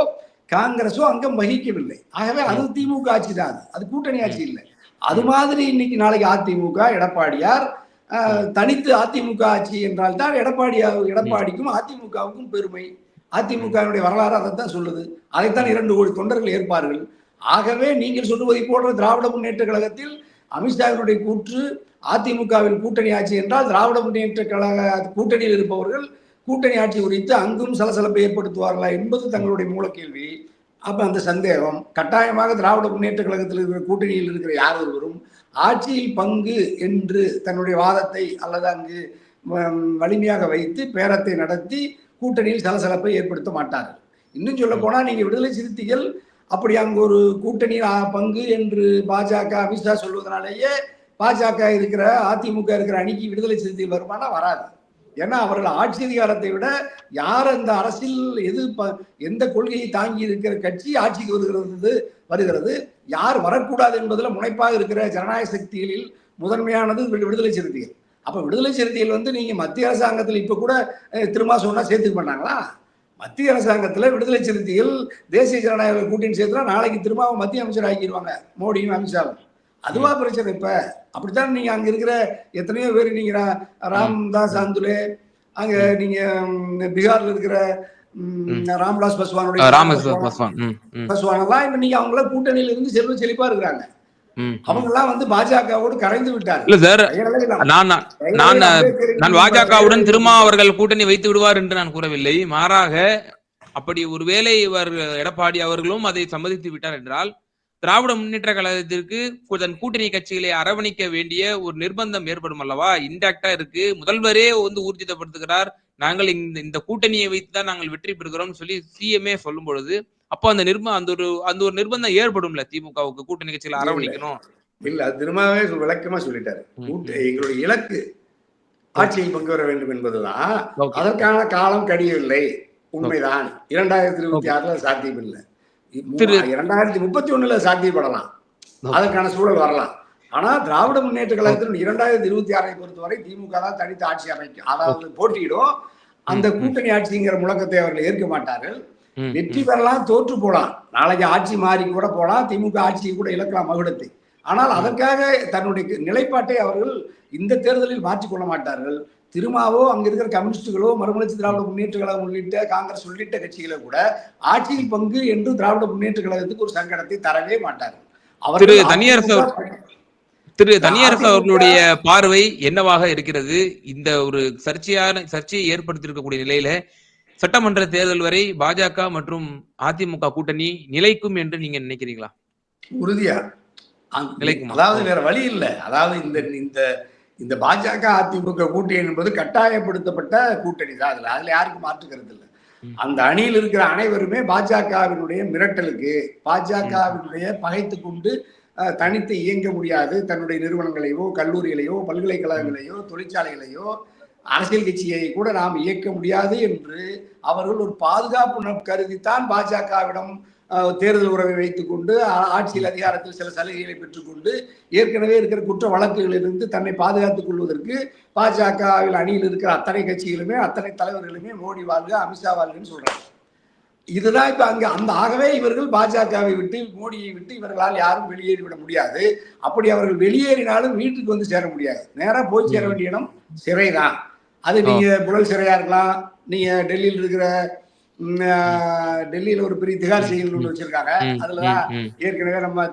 காங்கிரஸோ அங்கம் வகிக்கவில்லை. ஆகவே அது திமுக ஆட்சி தான், அது கூட்டணி ஆட்சி இல்லை. அது மாதிரி இன்னைக்கு நாளைக்கு அதிமுக எடப்பாடியார் தனித்து அதிமுக ஆட்சி என்றால் தான் எடப்பாடிக்கும் அதிமுகவுக்கும் பெருமை. அதிமுகவுடைய வரலாறு அதைத்தான் சொல்லுது. அதைத்தான் 2 கோடி தொண்டர்கள் ஏற்பார்கள். ஆகவே நீங்கள் சொல்லுவதை போன்ற திராவிட முன்னேற்ற கழகத்தில் அமித்ஷாவினுடைய கூற்று அதிமுகவில் கூட்டணி ஆட்சி என்றால் திராவிட முன்னேற்ற கழக கூட்டணியில் இருப்பவர்கள் கூட்டணி ஆட்சி குறித்து அங்கும் சலசலப்பை ஏற்படுத்துவார்களா என்பது தங்களுடைய மூல கேள்வி. அப்ப அந்த சந்தேகம் கட்டாயமாக திராவிட முன்னேற்ற கழகத்தில் இருக்கிற கூட்டணியில் இருக்கிற யார் ஒருவரும் ஆட்சியில் பங்கு என்று தன்னுடைய வாதத்தை அல்லது அங்கு வலிமையாக வைத்து பேரத்தை நடத்தி கூட்டணியில் சலசலப்பை ஏற்படுத்த மாட்டார்கள். இன்னும் சொல்ல போனா நீங்க விடுதலை சிறுத்தைகள் அப்படி அங்கு ஒரு கூட்டணி பங்கு என்று பாஜக அமித்ஷா சொல்வதனாலேயே பாஜக இருக்கிற அதிமுக இருக்கிற அணிக்கு விடுதலை சிறுத்தைகள் வருமானா வராது. ஏன்னா அவர்கள் ஆட்சி அதிகாரத்தை விட யார் அந்த அரசியல் எந்த கொள்கையை தாங்கி இருக்கிற கட்சி ஆட்சிக்கு வருகிறது, யார் வரக்கூடாது என்பதில் முனைப்பாக இருக்கிற ஜனநாயக சக்திகளில் முதன்மையானது விடுதலை சிறுத்தைகள். அப்ப விடுதலை சிறுத்தைகள் நீங்க மத்திய அரசாங்கத்தில் இப்ப கூட திரும்ப சொன்னா சேர்த்துக்க மாட்டாங்களா? மத்திய அரசாங்கத்துல விடுதலை சிறுத்தைகள் தேசிய ஜனநாயக கூட்டணி சேர்த்துனா நாளைக்கு திரும்ப மத்திய அமைச்சர் ஆக்கிடுவாங்க, மோடியும் அமித்ஷாவும். அதுவா பிரச்சனை? இப்ப அப்படித்தான் நீங்க அங்க இருக்கிற எத்தனையோ பேர், நீங்க ராம்தாஸ் அந்துலே, அங்க நீங்க பீகார்ல இருக்கிற ராம்விலாஸ் பாஸ்வான் எல்லாம் இப்ப நீங்க அவங்கள கூட்டணியில இருந்து செல்வ செழிப்பா இருக்கிறாங்க. அவங்க எல்லாம் பாஜகவோடு கரைந்து விட்டார். இல்ல சார், நான் பாஜகவுடன் திருமா அவர்கள் கூட்டணி வைத்து விடுவார் என்று நான் கூறவில்லை. மாறாக அப்படி ஒருவேளை இவர் எடப்பாடி அவர்களும் அதை சம்மதித்து விட்டார் என்றால் திராவிட முன்னேற்ற கழகத்திற்கு தன் கூட்டணி கட்சிகளை அரவணைக்க வேண்டிய ஒரு நிர்பந்தம் ஏற்படும் அல்லவா? இன்டாக்டா இருக்கு. முதல்வரே ஊர்ஜிதப்படுத்துகிறார், நாங்கள் இந்த கூட்டணியை வைத்துதான் நாங்கள் வெற்றி பெறுகிறோம் சொல்லி சிஎம்ஏ சொல்லும் பொழுது, அப்போ அந்த ஒரு நிர்பந்தம் ஏற்படும்ல திமுகவுக்கு கூட்டணி கட்சிகளை அரவணைக்கணும். இல்ல, அது திரும்பவே விளக்கமா சொல்லிட்டாரு. எங்களுடைய இலக்கு ஆட்சியில் பங்கு வர வேண்டும் என்பதுதான். அதற்கான காலம் கடியவில்லை, உண்மைதான். 2026 சாத்தியம் இல்லை, 2031 சாத்தியப்படலாம், அதற்கான சூழல் வரலாம். ஆனா திராவிட முன்னேற்ற கழகத்தில் 2026 பொறுத்தவரை திமுக தான் தனித்து ஆட்சி அமைக்கும், அதாவது போட்டியிடும். அந்த கூட்டணி ஆட்சிங்கிற முழக்கத்தை அவர்கள் ஏற்க மாட்டார்கள். வெற்றி பெறலாம், தோற்று போலாம், நாளைக்கு ஆட்சி மாறி கூட போலாம், திமுக ஆட்சியை கூட இழக்கலாம் மகுடத்தை. ஆனால் அதற்காக தன்னுடைய நிலைப்பாட்டை அவர்கள் இந்த தேர்தலில் மாற்றிக்கொள்ள மாட்டார்கள். திருமாவோ அங்க இருக்கிற கம்யூனிஸ்டுகளோ மறுமலர்ச்சி திராவிட முன்னேற்ற கழகம் உள்ளிட்ட காங்கிரஸ் உள்ளிட்ட கட்சிகளை கூட ஆட்சியில் பங்கு என்று திராவிட முன்னேற்ற கழகத்துக்கு ஒரு சங்கடத்தை தரவே மாட்டார்கள். திரு தனியரசு அவர்களுடைய பார்வை என்னவாக இருக்கிறது? இந்த ஒரு சர்ச்சையை ஏற்படுத்தியிருக்கக்கூடிய நிலையில சட்டமன்ற தேர்தல் வரை பாஜக மற்றும் அதிமுக கூட்டணி நிலைக்கும் என்று நீங்க நினைக்கிறீங்களா? உறுதியா நிலைக்கும். அதாவது வேற வழி இல்லை. அதாவது இந்த பாஜக அதிமுக கூட்டணி என்பது கட்டாயப்படுத்தப்பட்ட கூட்டணி தான். அதுல யாருக்கும் மாற்றுக்கிறது இல்லை. அந்த அணியில் இருக்கிற அனைவருமே பாஜகவினுடைய மிரட்டலுக்கு, பாஜகவினுடைய பகைத்து கொண்டு தனித்து இயங்க முடியாது, தன்னுடைய நிறுவனங்களையோ கல்லூரிகளையோ பல்கலைக்கழகங்களையோ தொழிற்சாலைகளையோ அரசியல் கட்சியை கூட நாம் இயக்க முடியாது என்று அவர்கள் ஒரு பாதுகாப்பு கருதித்தான் பாஜகவிடம் தேர்தல் உறவை வைத்துக் கொண்டு ஆட்சியில் அதிகாரத்தில் சில சலுகைகளை பெற்றுக்கொண்டு ஏற்கனவே இருக்கிற குற்ற வழக்குகளிலிருந்து தன்னை பாதுகாத்துக் கொள்வதற்கு பாஜகவில் அணியில் இருக்கிற அத்தனை கட்சிகளுமே அத்தனை தலைவர்களுமே மோடி வாழ்க அமித்ஷா வாழ்கன்னு சொல்றாங்க. இதுதான் இப்ப ஆகவே இவர்கள் பாஜகவை விட்டு மோடியை விட்டு இவர்களால் யாரும் வெளியேறிவிட முடியாது. அப்படி அவர்கள் வெளியேறினாலும் வீட்டுக்கு வந்து சேர முடியாது. நேரா போய் சேர வேண்டிய இடம் சிறைதான். அது நீங்க புழல் சிறையா இருக்கலாம், நீங்க டெல்லியில் இருக்கிற டெல்லியில ஒரு பெரிய திகார் சிறைன்னு ஒன்று வச்சிருக்காங்க. அதுலதான் ஏற்கனவே நம்ம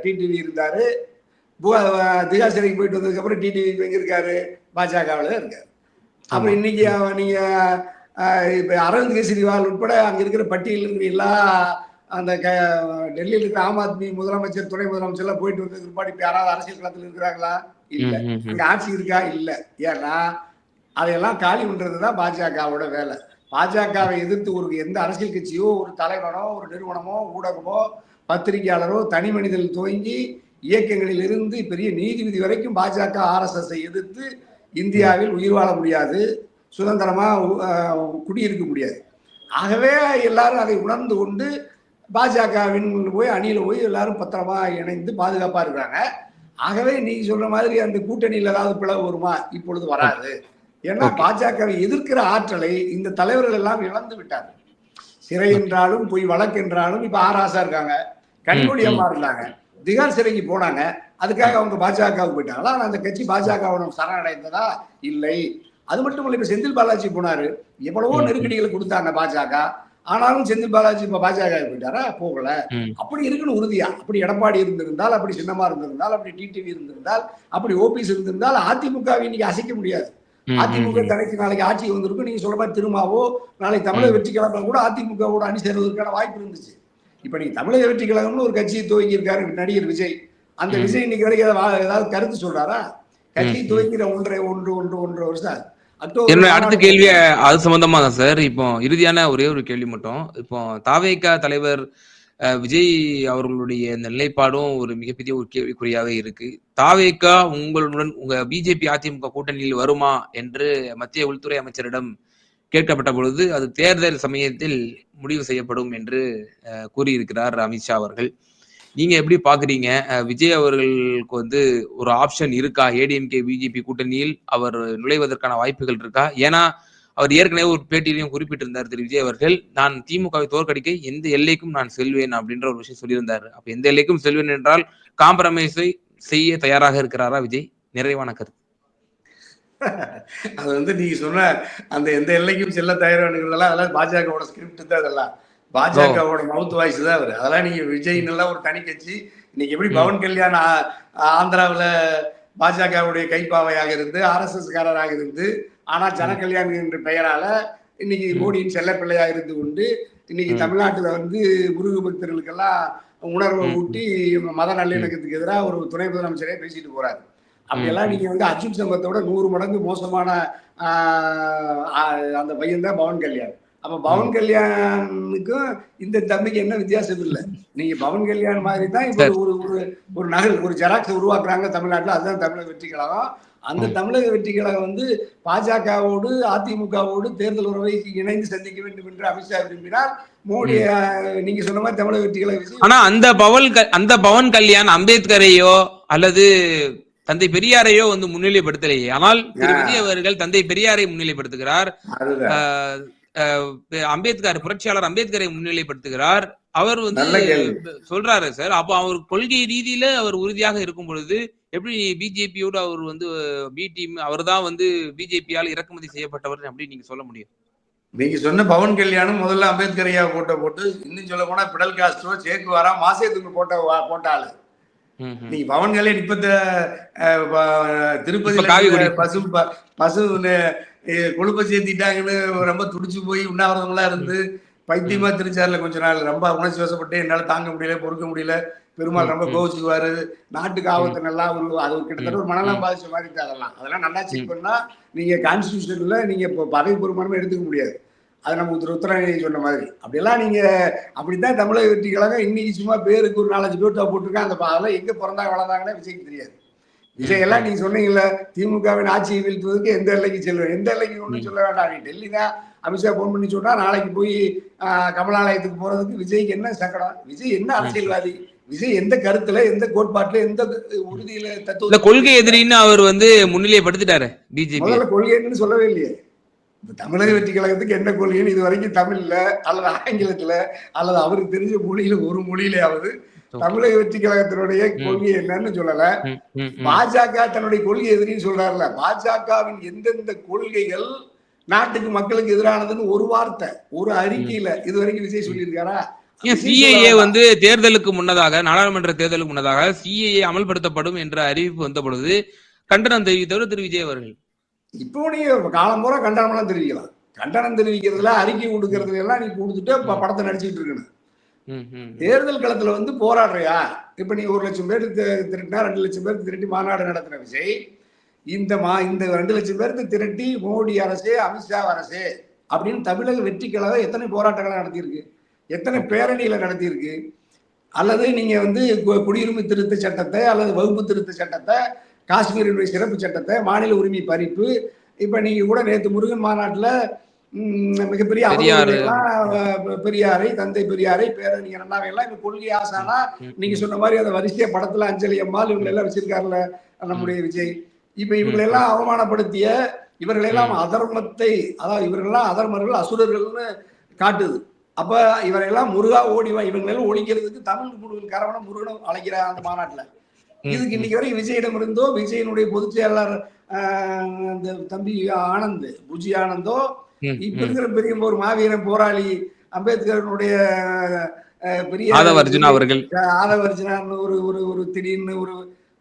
டிடிவி இருந்தாரு. திகார் சிறைக்கு போயிட்டு வந்ததுக்கு அப்புறம் டிடிவி எங்க இருக்காரு? பாஜகவில் தான் இருக்காரு. அப்புறம் இன்னைக்கு நீங்க இப்ப அரவிந்த் கெஜ்ரிவால் உட்பட அங்க இருக்கிற பட்டியலில் இருக்கிற எல்லா அந்த டெல்லியில் இருக்கிற ஆம் ஆத்மி முதலமைச்சர் துணை முதலமைச்சர் எல்லாம் போயிட்டு வந்ததுக்கு பிற்பாடு இப்ப யாராவது அரசியல் களத்தில் இருக்கிறாங்களா? இல்ல. இங்க ஆட்சி இருக்கா? இல்ல. ஏன்னா அதையெல்லாம் காலி பண்றதுதான் பாஜகவோட வேலை. பாஜகவை எதிர்த்து எந்த அரசியல் கட்சியோ ஒரு தலைவனோ ஒரு நிறுவனமோ ஊடகமோ பத்திரிகையாளரோ தனி மனிதர்கள் துவங்கி இயக்கங்களில் இருந்து பெரிய நீதிபதி வரைக்கும் பாஜக RSS எதிர்த்து இந்தியாவில் உயிர் வாழ முடியாது, சுதந்திரமா குடியிருக்க முடியாது. ஆகவே எல்லாரும் அதை உணர்ந்து கொண்டு பாஜகவின் போய் அணியில போய் எல்லாரும் பத்திரமா இணைந்து பாதுகாப்பா இருக்கிறாங்க. ஆகவே நீங்க சொல்ற மாதிரி அந்த கூட்டணியில் ஏதாவது பிளவு வருமா? இப்பொழுது வராது. ஏன்னா பாஜகவை எதிர்க்கிற ஆற்றலை இந்த தலைவர்கள் எல்லாம் இழந்து விட்டார்கள். சிறை என்றாலும் பொய் வழக்கு என்றாலும் இப்ப ஆராசா இருக்காங்க, கனிமொழி அம்மா இருந்தாங்க, திகார் சிறைக்கு போனாங்க. அதுக்காக அவங்க பாஜகவுக்கு போயிட்டாங்களா? அந்த கட்சி பாஜகவிடம் சரணடைந்ததா? இல்லை. அது மட்டும் இல்ல, இப்ப செந்தில் பாலாஜி போனாரு, எவ்வளவோ நெருக்கடிகளை கொடுத்தாங்க பாஜக. ஆனாலும் செந்தில் பாலாஜி இப்ப பாஜக போயிட்டாரா? போகல. அப்படி இருக்குன்னு உறுதியா. அப்படி எடப்பாடி இருந்திருந்தால், அப்படி சின்னமா இருந்திருந்தால், அப்படி டிடிவி இருந்திருந்தால், அப்படி ஓபிஎஸ் இருந்திருந்தால் அதிமுகவை இன்னைக்கு அசைக்க முடியாது. அதிமுக தனக்கு நாளைக்கு ஆட்சி வந்திருக்கும். நீங்க சொல்ற மாதிரி திருமாவோ நாளைக்கு தமிழக வெற்றி கழகம் கூட அதிமுகவோட அணி சேர்வதற்கான வாய்ப்பு இருந்துச்சு. இப்ப நீங்க தமிழக வெற்றி கழகம்னு ஒரு கட்சியை துவங்கி இருக்காரு நடிகர் விஜய். அந்த விஜய் இன்னைக்கு வரைக்கும் ஏதாவது கருத்து சொல்றாரா? கட்சி துவங்கிற ஒன்றரை வருஷம். என்னோட அடுத்த கேள்வி அது சம்பந்தமா தான் சார். இப்போ இறுதியான ஒரே ஒரு கேள்வி மட்டும். இப்போ தாவேகா தலைவர் விஜய் அவர்களுடைய இந்த நிலைப்பாடும் ஒரு மிகப்பெரிய ஒரு கேள்விக்குறியாவே இருக்கு. தாவேகா உங்களுடன் உங்க பிஜேபி அதிமுக கூட்டணியில் வருமா என்று மத்திய உள்துறை அமைச்சரிடம் கேட்கப்பட்ட பொழுது அது தேர்தல் சமயத்தில் முடிவு செய்யப்படும் என்று கூறியிருக்கிறார் அமித்ஷா அவர்கள். நீங்க எப்படி பாக்குறீங்க? விஜய் அவர்களுக்கு வந்து ஒரு ஆப்ஷன் இருக்கா? ஏடிஎம்கே பிஜேபி கூட்டணியில் அவர் நுழைவதற்கான வாய்ப்புகள் இருக்கா? ஏன்னா அவர் ஏற்கனவே ஒரு பேட்டியிலையும் குறிப்பிட்டிருந்தார் திரு விஜய் அவர்கள், நான் திமுகவை தோற்கடிக்க எந்த எல்லைக்கும் நான் செல்வேன் அப்படின்ற ஒரு விஷயம் சொல்லியிருந்தாரு. அப்ப எந்த எல்லைக்கும் செல்வேன் என்றால் காம்ப்ரமைஸை செய்ய தயாராக இருக்கிறாரா விஜய்? நிறைவான கருத்து. அது வந்து நீங்க சொன்ன அந்த எந்த எல்லைக்கும் செல்ல தயாரானுங்கிறதெல்லாம் அதெல்லாம் பாஜகவோட ஸ்கிரிப்ட் தான். அதெல்லாம் பாஜகவோட மவுத் வாய்ஸ் தான் அவரு. அதெல்லாம் நீங்க விஜய்னு ஒரு தனி கட்சி. இன்னைக்கு எப்படி பவன் கல்யாண் ஆந்திராவில் பாஜகவுடைய கைப்பாவையாக இருந்து RSS காரராக இருந்து, ஆனா ஜனகல்யாண் என்ற பெயரால இன்னைக்கு மோடியின் செல்ல பிள்ளையா இருந்து கொண்டு இன்னைக்கு தமிழ்நாட்டுல வந்து முருக பக்தர்களுக்கெல்லாம் உணர்வை ஊட்டி மத நல்லிணக்கத்துக்கு எதிராக ஒரு துணை முதலமைச்சரே பேசிட்டு போறாரு. அப்படியெல்லாம் நீங்க வந்து அர்ஜுன் சம்பத்தோட 100 மடங்கு மோசமான அந்த பையன் தான் பவன் கல்யாண். அப்ப பவன் கல்யாணுக்கும் இந்த தம்பிக்கு என்ன வித்தியாசம் இல்லை. நீங்க பவன் கல்யாண் மாதிரி தான் இப்ப ஒரு ஒரு நகல் ஒரு ஜெராக்ஸ் உருவாக்குறாங்க தமிழ்நாட்டில். அதுதான் தமிழக வெற்றி கழகம். அந்த தமிழக வெற்றி கழகம் வந்து பாஜகவோடு அதிமுகவோடு தேர்தல் உறவை இணைந்து சந்திக்க வேண்டும் என்று அமித்ஷா விரும்பினார். மோடி நீங்க சொன்ன மாதிரி தமிழக வெற்றி கழகம். ஆனா அந்த பவன் கல்யாண் அம்பேத்கரையோ அல்லது தந்தை பெரியாரையோ வந்து முன்னிலைப்படுத்தலையே. ஆனால் திரு விஜய் அவர்கள் தந்தை பெரியாரை முன்னிலைப்படுத்துகிறார். அம்பேத்கர் புரட்சியாளர் அம்பேத்கரை முன்னிலைப்படுத்துகிறார். அவர் வந்து சொல்றாரு சார். அப்போ அவர் கொள்கை ரீதியில அவர் உறுதியாக இருக்கும் பொழுது எப்படி பிஜேபியோடு அவர் வந்து பி டீம் அவர் தான் வந்து பிஜேபியால் இறக்குமதி செய்யப்பட்டவர் அப்படி நீங்க சொல்ல முடியும்? நீங்க சொன்ன பவன் கல்யாணம் முதல்ல அம்பேத்கர் ஐயா போட்டு இன்னும் சொல்ல போனா பிடல் காஸ்ட்ரோ சேக்குவாரா மாசேதுக்கு போட்டாளு. நீங்க பவன் கல்யாண் இப்ப திருப்பதி பசு கொழுப்பை சேர்த்திட்டாங்கன்னு ரொம்ப துடிச்சு போய் உண்ணாவிரதம்லாம் இருந்து பைத்தியமா திருச்சார்ல கொஞ்ச நாள் ரொம்ப உணர்ச்சி வசப்பட்டு என்னால தாங்க முடியல, பொறுக்க முடியல, பெருமாள் ரொம்ப கோவிச்சுக்குவாரு, நாட்டுக்கு ஆபத்து நல்லா அது கிட்டத்தட்ட ஒரு மனநலம் பாதிச்ச மாதிரி அதெல்லாம் நல்லா செக் பண்ணா நீங்க கான்ஸ்டிடியூஷன்ல நீங்க இப்போ பதவி பொறுமானமே எடுத்துக்க முடியாது. அது நம்ம உத்தரவாணி சொன்ன மாதிரி அப்படியெல்லாம் நீங்க அப்படித்தான் தமிழக வெற்றி கழகம் இன்னைக்கு சும்மா பேருக்கு ஒரு 4-5 பேர் போட்டிருக்காங்க. அந்த அதெல்லாம் எங்க பிறந்தாங்க வளர்ந்தாங்கன்னா விஜய்க்கு தெரியாது. விஜய் எல்லாம் நீங்க சொன்னீங்கல்ல திமுகவின் ஆட்சியை வீழ்த்துவதற்கு எந்த எல்லைக்கு செல்வேன், எந்த எல்லைக்கு ஒன்றும் சொல்ல வேண்டாம். நீ டெல்லி தான் அமித்ஷா போன் பண்ணி சொன்னா நாளைக்கு போய் கமலாலயத்துக்கு போறதுக்கு விஜய்க்கு என்ன சங்கடம்? விஜய் என்ன அரசியல்வாதி? விஜய் எந்த கருத்துல எந்த கோட்பாட்டுல எந்த உறுதியில தத்துவ கொள்கை எதிரின்னு அவர் வந்து முன்னிலைப்படுத்திட்டாரு. பிஜேபி முதல்ல கொள்கைன்னு சொல்லவே இல்லையே. தமிழக வெற்றி கழகத்துக்கு என்ன கொள்கைன்னு இது வரைக்கும் தமிழ்ல அல்லது ஆங்கிலத்துல அல்லது அவருக்கு தெரிஞ்ச மொழியில ஒரு மொழியிலாவது தமிழக வெற்றி கழகத்தினுடைய கொள்கை என்னன்னு சொல்லல. பாஜக தன்னுடைய கொள்கை எதிரின்னு சொல்றாருல. பாஜகவின் எந்தெந்த கொள்கைகள் நாட்டுக்கு மக்களுக்கு எதிரானதுன்னு ஒரு வார்த்தை ஒரு அறிக்கையில இது வரைக்கும் விஜய் சொல்லியிருக்காரா? சிஏஏ வந்து தேர்தலுக்கு முன்னதாக நாடாளுமன்ற தேர்தலுக்கு முன்னதாக சிஏஏ அமல்படுத்தப்படும் என்ற அறிவிப்பு வந்த பொழுது கண்டனம் தெரிவித்தவர் திரு விஜய் அவர்கள். இப்போ நீங்க காலம் பூரா கண்டனம்லாம் தெரிவிக்கலாம். கண்டனம் தெரிவிக்கிறதுல அறிக்கை கொடுக்கறதுல எல்லாம் நீ கொடுத்துட்டு படத்தை நடிச்சுட்டு இருக்கணும். தேர்தல் களத்துல வந்து போராடுறியா? இப்ப நீ 1 லட்சம் பேர் திரட்டினா 2 லட்சம் பேருக்கு திரட்டி மாநாடு நடத்துற விஜய் இந்த 2 லட்சம் பேருக்கு திரட்டி மோடி அரசே அமித்ஷா அரசே அப்படின்னு தமிழக வெற்றி கழகம் எத்தனை போராட்டங்களை நடத்தியிருக்கு, எத்தனை பேரணிகளை நடத்தியிருக்கு. அல்லது நீங்க வந்து குடியுரிமை திருத்த சட்டத்தை அல்லது வகுப்பு திருத்த சட்டத்தை, காஷ்மீரினுடைய சிறப்பு சட்டத்தை, மாநில உரிமை பறிப்பு, இப்ப நீங்க கூட நேற்று முருகன் மாநாட்டுல மிகப்பெரிய பெரியாரை தந்தை பெரியாரை பேரறிஞர் அண்ணாவையெல்லாம் இவங்க கொள்கை ஆசானா நீங்க சொன்ன மாதிரி அந்த வரிசைய படத்துல அஞ்சலி அம்மாள் இவங்க எல்லாம் வச்சிருக்காருல்ல நம்முடைய விஜய். இப்ப இவங்களெல்லாம் அவமானப்படுத்திய இவர்களெல்லாம் அதர்மத்தை, அதாவது இவர்களெல்லாம் அதர்மர்கள் அசுரர்கள்னு காட்டுது. அப்ப இவரெல்லாம் முருகா ஓடிவா இவங்களெல்லாம் ஒழிக்கிறதுக்கு தமிழ் முருகன் கரவணம் முருகனும் அழைக்கிற அந்த மாநாட்டுல இதுக்கு இன்னைக்கு வரைக்கும் விஜயிடம் இருந்தோ விஜயனுடைய பொதுச் செயலாளர் அந்த தம்பி ஆனந்த் புஜி ஆனந்தோ இப்ப இருக்கிற பெரிய ஒரு மாவீரன் போராளி அம்பேத்கரனுடைய பெரிய ஆதவர்ஜுனா ஒரு திடீர்னு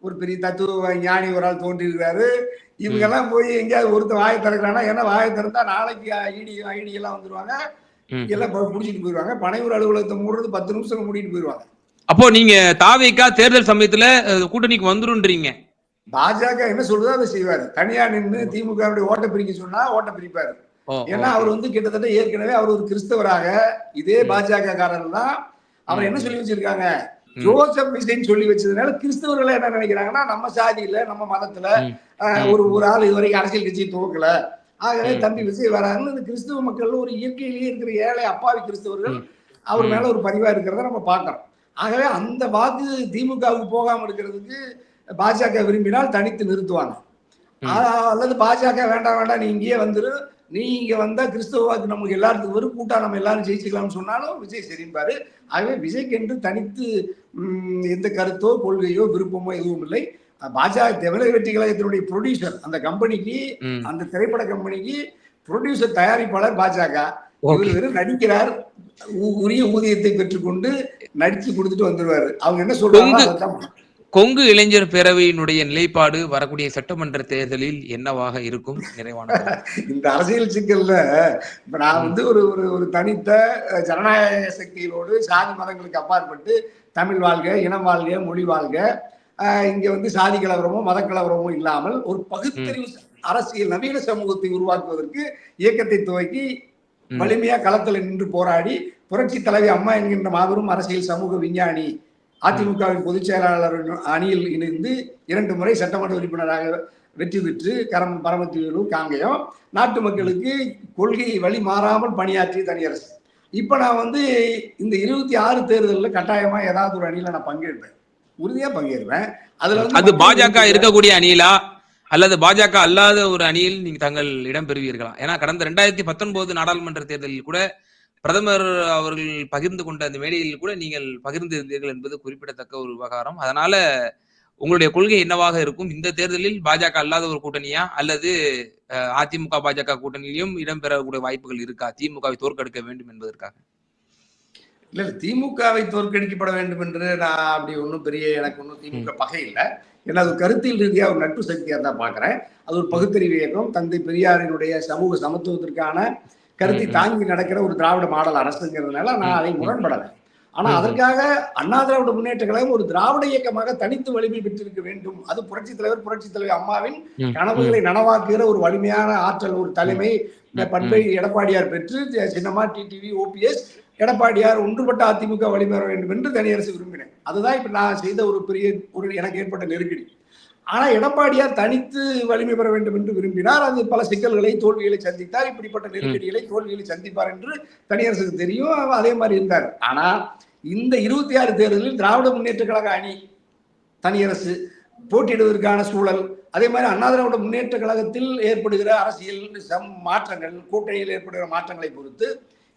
ஒரு பெரிய தத்துவ ஞானி ஒரு ஆள் தோன்றி இருக்கிறாரு. இவங்க எல்லாம் போய் எங்கேயாவது ஒருத்தர் வாயை திறக்கிறானா, ஏன்னா வாயை திறந்தா நாளைக்கு ஐடி எல்லாம் வந்துருவாங்க, எல்லாம் புடிச்சிட்டு போயிருவாங்க. பனையூர் அலுவலகத்தை மூடுறது 10 நிமிஷம் மூடிட்டு போயிருவாங்க. அப்போ நீங்க தாவேகா தேர்தல் சமயத்துல கூட்டணிக்கு வந்துருன்றீங்க. பாஜக என்ன சொல்றதோ அதை செய்வாரு. தனியா நின்று திமுக ஓட்ட பிரிக்க சொன்னா ஓட்ட பிரிப்பாரு. ஏன்னா அவர் வந்து கிட்டத்தட்ட ஏற்கனவே அவர் ஒரு கிறிஸ்தவராக இதே பாஜக காரர் தான் அவர் என்ன சொல்லி வச்சிருக்காங்க, ஜோசப் விஜய்ன்னு சொல்லி வச்சதுனால கிறிஸ்தவர்கள் என்ன நினைக்கிறாங்கன்னா, நம்ம சாதியில நம்ம மதத்துல ஒரு ஆள் இதுவரைக்கும் அரசியல் கட்சி துவக்கல, ஆகவே தம்பி விஜய் வராருன்னு இந்த கிறிஸ்தவ மக்கள் ஒரு இயற்கையிலேயே இருக்கிற ஏழை அப்பாவி கிறிஸ்தவர்கள் அவர் மேல ஒரு பதிவா இருக்கிறத நம்ம பார்க்கிறோம். ஆகவே அந்த வாக்கு திமுகவுக்கு போகாம இருக்கிறதுக்கு பாஜக விரும்பினால் தனித்து நிறுத்துவாங்க. அல்லது பாஜக வேண்டாம் நீ இங்கேயே வந்துரு, நீ இங்க வந்தா கிறிஸ்தவ வாக்கு நமக்கு எல்லாத்துக்கும் வரும், கூட்டா நம்ம எல்லாரும் ஜெயிச்சுக்கலாம்னு சொன்னாலும் விஜய் சரிம்பாரு. ஆகவே விஜய்க்கு என்று தனித்து எந்த கருத்தோ கொள்கையோ விருப்பமோ எதுவும் இல்லை. பாஜக தமிழக வெற்றி கழகத்தினுடைய ப்ரொடியூசர், அந்த கம்பெனிக்கு, அந்த திரைப்பட கம்பெனிக்கு ப்ரொடியூசர் தயாரிப்பாளர் பாஜக. இவர் வெறும் நடிக்கிறார், உரிய ஊதியத்தை பெற்றுக்கொண்டு நடிச்சு கொடுத்துட்டு வந்துருவாரு. அவங்க என்ன சொல்றாங்க, கொங்கு இளைஞர் பேரவையினுடைய நிலைப்பாடு வரக்கூடிய சட்டமன்ற தேர்தலில் என்னவாக இருக்கும்? நிறைவான இந்த அரசியல் சிக்கல்ல இப்ப நான் ஒரு தனித்த ஜனநாயக சக்திகளோடு சாதி மதங்களுக்கு அப்பாற்பட்டு தமிழ் வாழ்க, இனம் வாழ்க, மொழி வாழ்க, இங்க சாதி கலவரமோ மத கலவரமோ இல்லாமல் ஒரு பகுத்தறிவு அரசியல் நவீன சமூகத்தை உருவாக்குவதற்கு இயக்கத்தை துவக்கி வலிமையா களத்தில் நின்று போராடி புரட்சி தலைவி அம்மா என்கின்ற மாபெரும் அரசியல் சமூக விஞ்ஞானி அதிமுகவின் பொதுச் செயலாளர் அணியில் இணைந்து 2 முறை சட்டமன்ற உறுப்பினராக வெற்றி பெற்று பரமத்திவேலு காங்கயம் நாட்டு மக்களுக்கு கொள்கை வழி மாறாமல் பணியாற்றிய தனியரசு. இப்ப நான் இந்த 26 தேர்தலில் கட்டாயமா ஏதாவது ஒரு அணியில நான் பங்கேற்பேன், உறுதியா பங்கேற்பேன். அதுல அது பாஜக இருக்கக்கூடிய அணியிலா அல்லது பாஜக அல்லாத ஒரு அணியில் நீங்க தங்கள் இடம் பெறுவீர்களா? ஏன்னா கடந்த 2019 நாடாளுமன்ற தேர்தலில் கூட பிரதமர் அவர்கள் பகிர்ந்து கொண்ட அந்த மேடையில் கூட நீங்கள் பகிர்ந்து இருந்தீர்கள் என்பது குறிப்பிடத்தக்க ஒரு விவகாரம். அதனால உங்களுடைய கொள்கை என்னவாக இருக்கும்? இந்த தேர்தலில் பாஜக அல்லாத ஒரு கூட்டணியா அல்லது அதிமுக பாஜக கூட்டணியிலும் இடம்பெறக்கூடிய வாய்ப்புகள் இருக்கா, திமுகவை தோற்கடிக்க வேண்டும் என்பதற்காக? இல்ல, திமுகவை தோற்கடிக்கப்பட வேண்டும் என்று நான் அப்படி ஒன்றும் எனக்கு ஒன்றும் திமுக பகை இல்லை. ஏன்னா அது கருத்தியல் ரீதியா ஒரு நட்பு சக்தியா தான் பாக்குறேன். அது ஒரு பகுத்தறிவு இயக்கம், தந்தை பெரியாரினுடைய சமூக சமத்துவத்திற்கான கருத்தை தாங்கி நடக்கிற ஒரு திராவிட மாடல் அரசுங்கிறதுனால நான் அதை முரண்படலை. ஆனா அதற்காக அண்ணா திராவிட முன்னேற்ற கழகம் ஒரு திராவிட இயக்கமாக தனித்து வலிமை பெற்றிருக்க வேண்டும். அது புரட்சி தலைவி அம்மாவின் கனவுகளை நனவாக்குகிற ஒரு வலிமையான ஆற்றல், ஒரு தலைமை பண்பை எடப்பாடியார் பெற்று சின்னமா டிடிவி ஓபிஎஸ் எடப்பாடியார் ஒன்றுபட்ட அதிமுக வலிமை வர வேண்டும் என்று தனியரசு விரும்பினேன். அதுதான் இப்ப நான் செய்த ஒரு பெரிய எனக்கு ஏற்பட்ட நெருக்கடி. ஆனா எடப்பாடியார் தனித்து வலிமை பெற வேண்டும் என்று விரும்பினார். அது பல சிக்கல்களை தோல்விகளை சந்தித்தார். இப்படிப்பட்ட நெருக்கடிகளை தோல்விகளை சந்திப்பார் என்று தனியரசுக்கு தெரியும். அதே மாதிரி இருந்தார். ஆனா இந்த 26 தேர்தலில் திராவிட முன்னேற்ற கழக அணி தனியரசு போட்டியிடுவதற்கான சூழல், அதே மாதிரி அண்ணா திராவிட முன்னேற்ற கழகத்தில் ஏற்படுகிற அரசியல் மாற்றங்கள், கூட்டணியில் ஏற்படுகிற மாற்றங்களை பொறுத்து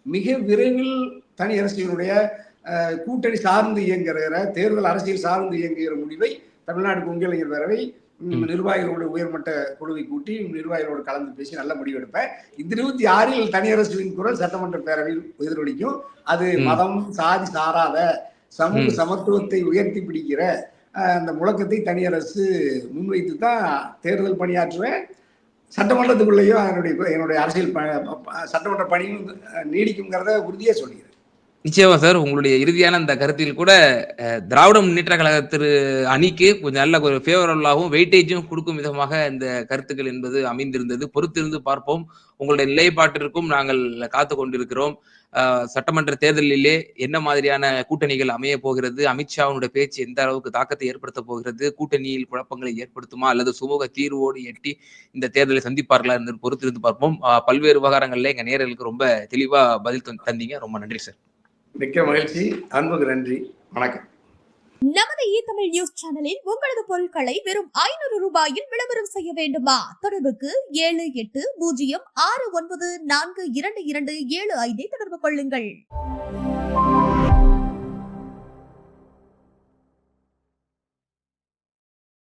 மிக விரைவில் தனியரசினுடைய கூட்டணி சார்ந்து இயங்குகிற தேர்தல் அரசியல் சார்ந்து இயங்குகிற முடிவை தமிழ்நாடு கொங்கு இளைஞர் பேரவை நிர்வாகிகளோட உயர்மட்ட குழுவை கூட்டி நிர்வாகிகளோடு கலந்து பேசி நல்ல முடிவு எடுப்பேன். இந்த 26 தனியரசுவின் குரல் சட்டமன்ற பேரவையில் எதிரொலிக்கும். அது மதம் சாதி சாராத சமூக சமத்துவத்தை உயர்த்தி பிடிக்கிற அந்த முழக்கத்தை தனியரசு முன்வைத்து தான் தேர்தல் பணியாற்றுவேன். சட்டமன்றத்துக்குள்ளேயும் என்னுடைய அரசியல் சட்டமன்ற பணியும் நீடிக்கும்ங்கிறத உறுதியா சொல்லிக்கிறேன். நிச்சயமா சார், உங்களுடைய இறுதியான அந்த கருத்தில் கூட திராவிட முன்னேற்ற கழக அணிக்கு கொஞ்சம் நல்ல ஒரு ஃபேவரபிளாகவும் வெயிட்டேஜும் கொடுக்கும் விதமாக இந்த கருத்துக்கள் என்பது அமைந்திருந்தது. பொறுத்திருந்து பார்ப்போம். உங்களுடைய நிலைப்பாட்டிற்கும் நாங்கள் காத்து கொண்டிருக்கிறோம். சட்டமன்ற தேர்தலிலே என்ன மாதிரியான கூட்டணிகள் அமைய போகிறது, அமித்ஷாவுடைய பேச்சு எந்த அளவுக்கு தாக்கத்தை ஏற்படுத்த போகிறது, கூட்டணியில் குழப்பங்களை ஏற்படுத்துமா அல்லது சுமூக தீர்வோடு எட்டி இந்த தேர்தலை சந்திப்பார்களா என்று பொறுத்திருந்து பார்ப்போம். பல்வேறு விவகாரங்கள்ல எங்க நேயர்களுக்கு ரொம்ப தெளிவா பதில் தந்தீங்க. ரொம்ப நன்றி சார். மிக்க மகிழ்ச்சி. அன்புக்கு நன்றி. வணக்கம். நமது தமிழ் நியூஸ் சேனலில் உங்களது பொருட்களை வெறும் 500 ரூபாயில் விளம்பரம் செய்ய வேண்டுமா? தொடர்புக்கு 7806942275 தொடர்பு கொள்ளுங்கள்.